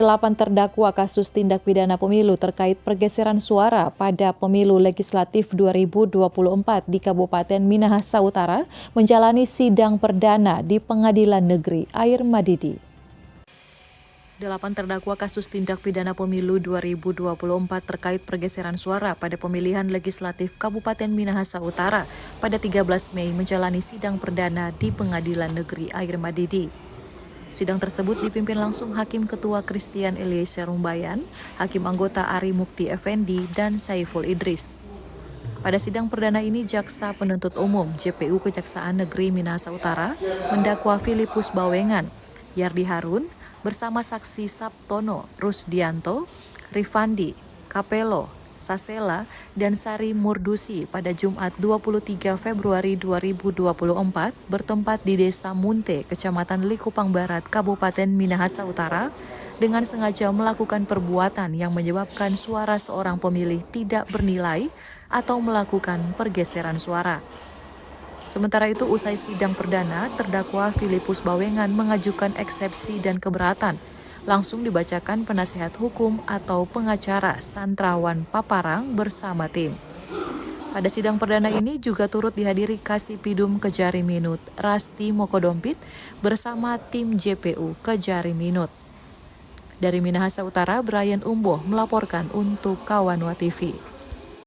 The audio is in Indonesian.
8 terdakwa kasus tindak pidana pemilu terkait pergeseran suara pada pemilu legislatif 2024 di Kabupaten Minahasa Utara menjalani sidang perdana di Pengadilan Negeri Air Madidi. 8 terdakwa kasus tindak pidana pemilu 2024 terkait pergeseran suara pada pemilihan legislatif Kabupaten Minahasa Utara pada 13 Mei menjalani sidang perdana di Pengadilan Negeri Air Madidi. Sidang tersebut dipimpin langsung Hakim Ketua Christian Eliezer Rumbayan, Hakim Anggota Ari Mukti Effendi, dan Saiful Idris. Pada sidang perdana ini, Jaksa Penuntut Umum JPU Kejaksaan Negeri Minahasa Utara mendakwa Filipus Bawengan, Yardi Harun, bersama saksi Sabtono, Rusdianto, Rifandi, Kapelo, Sasela, dan Sari Murdusi pada Jumat 23 Februari 2024 bertempat di Desa Munte, Kecamatan Likupang Barat, Kabupaten Minahasa Utara dengan sengaja melakukan perbuatan yang menyebabkan suara seorang pemilih tidak bernilai atau melakukan pergeseran suara. Sementara itu, usai sidang perdana, terdakwa Filipus Bawengan mengajukan eksepsi dan keberatan. Langsung dibacakan penasihat hukum atau pengacara Santrawan Paparang bersama tim. Pada sidang perdana ini juga turut dihadiri Kasipidum Kejari Minut Rasti Mokodompit bersama tim JPU Kejari Minut. Dari Minahasa Utara, Brian Umboh melaporkan untuk Kawanwa TV.